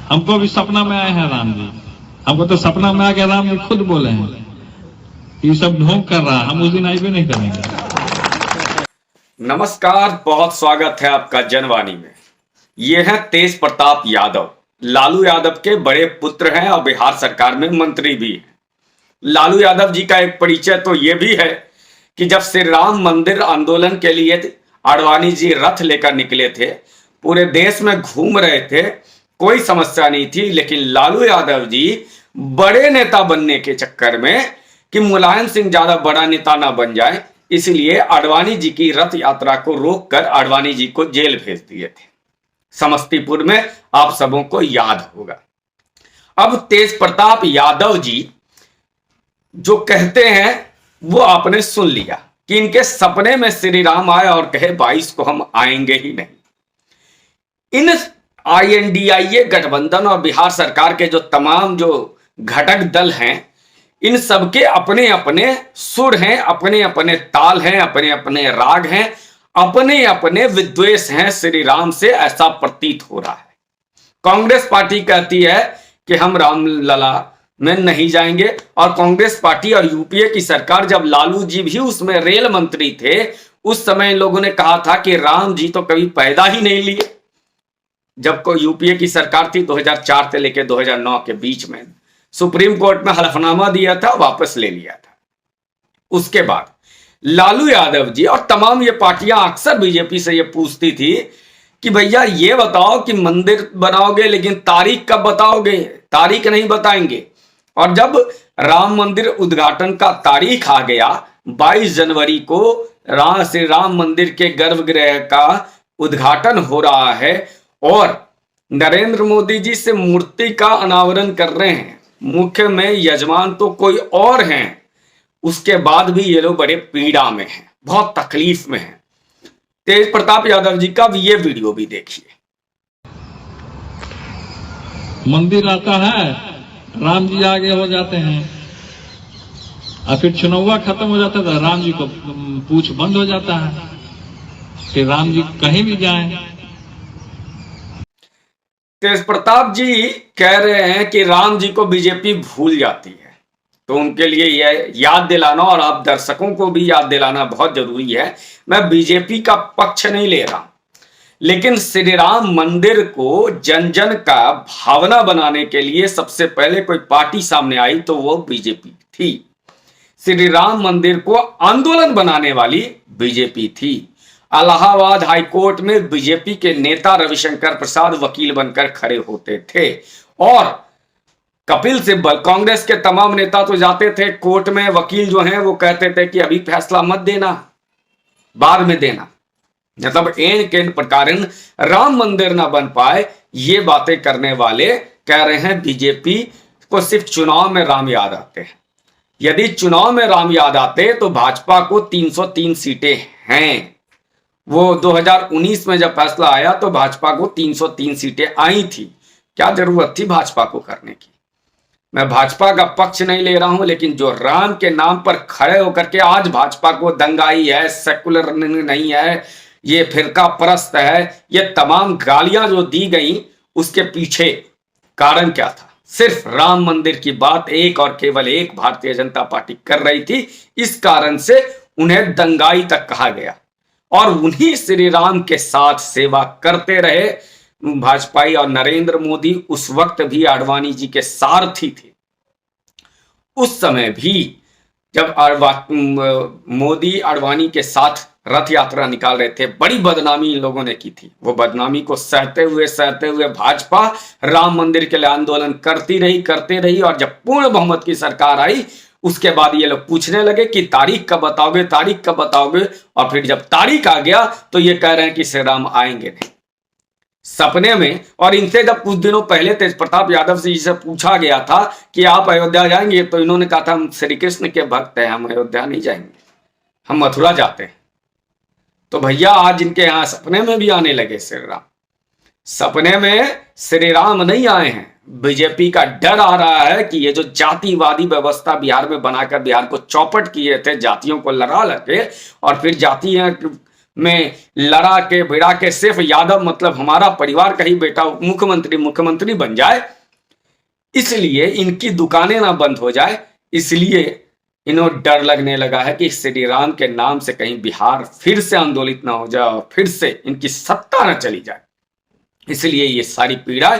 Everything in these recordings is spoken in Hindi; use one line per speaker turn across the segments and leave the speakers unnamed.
हमको भी सपना में आए हैं राम जी। हमको तो सपना में आके राम जी खुद बोले हैं ये सब ढोंग कर रहा, हम उस दिन आईबे नहीं करेंगे।
नमस्कार, बहुत स्वागत है आपका जनवाणी में। ये है तेज प्रताप यादव, लालू यादव के बड़े पुत्र हैं और बिहार सरकार में मंत्री भी हैं। लालू यादव जी का एक परिचय तो ये भी है कि जब श्री राम मंदिर आंदोलन के लिए आडवाणी जी रथ लेकर निकले थे, पूरे देश में घूम रहे थे, कोई समस्या नहीं थी। लेकिन लालू यादव जी बड़े नेता बनने के चक्कर में कि मुलायम सिंह ज्यादा बड़ा नेता ना बन जाए, इसलिए आडवाणी जी की रथ यात्रा को रोककर आडवाणी जी को जेल भेज दिए थे। समस्तीपुर में आप सबों को याद होगा। अब तेज प्रताप यादव जी जो कहते हैं वो आपने सुन लिया कि इनके सपने में श्री राम आए और कहे 22 को हम आएंगे ही नहीं। इन INDIA गठबंधन और बिहार सरकार के जो तमाम जो घटक दल हैं, इन सबके अपने अपने सुर हैं, अपने अपने ताल हैं, अपने अपने राग हैं, अपने अपने विद्वेष हैं श्री राम से, ऐसा प्रतीत हो रहा है। कांग्रेस पार्टी कहती है कि हम रामलला में नहीं जाएंगे, और कांग्रेस पार्टी और UPA की सरकार, जब लालू जी भी उसमें रेल मंत्री थे, उस समय इन लोगों ने कहा था कि राम जी तो कभी पैदा ही नहीं लिए। जब को UPA की सरकार थी 2004 से लेकर 2009 के बीच में, सुप्रीम कोर्ट में हलफनामा दिया था, वापस ले लिया था। उसके बाद लालू यादव जी और तमाम ये पार्टियां अक्सर बीजेपी से ये पूछती थी कि भैया ये बताओ कि मंदिर बनाओगे लेकिन तारीख कब बताओगे, तारीख नहीं बताएंगे। और जब राम मंदिर उद्घाटन का तारीख आ गया, 22 जनवरी को श्री राम मंदिर के गर्भगृह का उद्घाटन हो रहा है और नरेंद्र मोदी जी से मूर्ति का अनावरण कर रहे हैं, मुख्य में यजमान तो कोई और हैं, उसके बाद भी ये लोग बड़े पीड़ा में हैं, बहुत तकलीफ में हैं। तेज प्रताप यादव जी का ये वीडियो भी देखिए।
मंदिर आता है, राम जी आगे हो जाते हैं और फिर चुनाव खत्म हो जाता था, राम जी को पूछ बंद हो जाता है, फिर राम जी कहीं भी जाएं।
तेज प्रताप जी कह रहे हैं कि राम जी को बीजेपी भूल जाती है, तो उनके लिए यह याद दिलाना और आप दर्शकों को भी याद दिलाना बहुत जरूरी है। मैं बीजेपी का पक्ष नहीं ले रहा, लेकिन श्री राम मंदिर को जन जन का भावना बनाने के लिए सबसे पहले कोई पार्टी सामने आई तो वो बीजेपी थी। श्री राम मंदिर को आंदोलन बनाने वाली बीजेपी थी। इलाहाबाद हाईकोर्ट में बीजेपी के नेता रविशंकर प्रसाद वकील बनकर खड़े होते थे और कपिल सिब्बल, कांग्रेस के तमाम नेता तो जाते थे कोर्ट में, वकील जो हैं वो कहते थे कि अभी फैसला मत देना, बाद में देना। मतलब एन के प्रकार राम मंदिर ना बन पाए, ये बातें करने वाले कह रहे हैं बीजेपी को सिर्फ चुनाव में राम याद आते हैं। यदि चुनाव में राम याद आते तो भाजपा को 303 सीटें हैं। वो 2019 में जब फैसला आया तो भाजपा को 303 सीटें आई थी। क्या जरूरत थी भाजपा को करने की? मैं भाजपा का पक्ष नहीं ले रहा हूं, लेकिन जो राम के नाम पर खड़े होकर के आज भाजपा को दंगाई है, सेकुलर नहीं है, ये फिरका परस्त है, ये तमाम गालियां जो दी गई, उसके पीछे कारण क्या था? सिर्फ राम मंदिर की बात एक और केवल एक भारतीय जनता पार्टी कर रही थी, इस कारण से उन्हें दंगाई तक कहा गया और उन्हीं श्री राम के साथ सेवा करते रहे भाजपाई। और नरेंद्र मोदी उस वक्त भी आडवाणी जी के सारथी थे। उस समय भी जब मोदी आडवाणी के साथ रथ यात्रा निकाल रहे थे, बड़ी बदनामी इन लोगों ने की थी। वो बदनामी को सहते हुए भाजपा राम मंदिर के लिए आंदोलन करती रही और जब पूर्ण बहुमत की सरकार आई, उसके बाद ये लोग पूछने लगे कि तारीख कब बताओगे, तारीख कब बताओगे। और फिर जब तारीख आ गया तो ये कह रहे हैं कि श्री राम आएंगे नहीं, सपने में। और इनसे जब कुछ दिनों पहले तेज प्रताप यादव से जिसे पूछा गया था कि आप अयोध्या जाएंगे, तो इन्होंने कहा था हम श्री कृष्ण के भक्त हैं, हम अयोध्या नहीं जाएंगे, हम मथुरा जाते हैं। तो भैया आज इनके यहां सपने में भी आने लगे श्री राम। सपने में श्री राम नहीं आए हैं। बीजेपी का डर आ रहा है कि ये जो जातिवादी व्यवस्था बिहार में बनाकर बिहार को चौपट किए थे, जातियों को लड़ा लगे और फिर जाति में लड़ा के भिड़ा के सिर्फ यादव मतलब हमारा परिवार का ही बेटा मुख्यमंत्री बन जाए, इसलिए इनकी दुकानें ना बंद हो जाए, इसलिए इन्हें डर लगने लगा है कि श्री राम के नाम से कहीं बिहार फिर से आंदोलित ना हो जाए और फिर से इनकी सत्ता ना चली जाए। इसलिए ये सारी पीड़ा,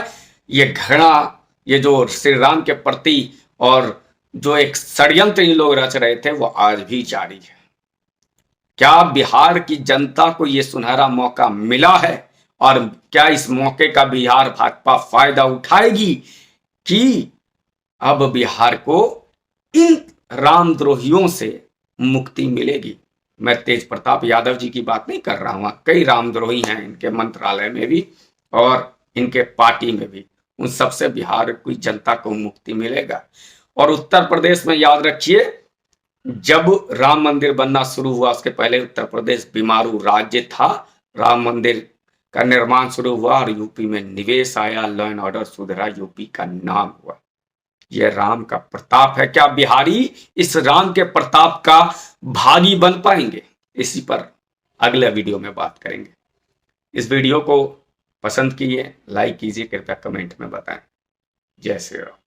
ये घृणा, ये जो श्री राम के प्रति और जो एक षड्यंत्र इन लोग रच रहे थे वो आज भी जारी है। क्या बिहार की जनता को ये सुनहरा मौका मिला है और क्या इस मौके का बिहार भाजपा फायदा उठाएगी कि अब बिहार को इन रामद्रोहियों से मुक्ति मिलेगी? मैं तेज प्रताप यादव जी की बात नहीं कर रहा हूं, कई रामद्रोही हैं इनके मंत्रालय में भी और इनके पार्टी में भी, उन सबसे बिहार की जनता को मुक्ति मिलेगा। और उत्तर प्रदेश में याद रखिए, जब राम मंदिर बनना शुरू हुआ उसके पहले उत्तर प्रदेश बीमारू राज्य था, राम मंदिर का निर्माण शुरू हुआ और यूपी में निवेश आया, लॉ एंड ऑर्डर सुधरा, यूपी का नाम हुआ। यह राम का प्रताप है। क्या बिहारी इस राम के प्रताप का भागी बन पाएंगे? इसी पर अगले वीडियो में बात करेंगे। इस वीडियो को पसंद कीजिए, लाइक कीजिए, कृपया कमेंट में बताएं। जय श्री राम।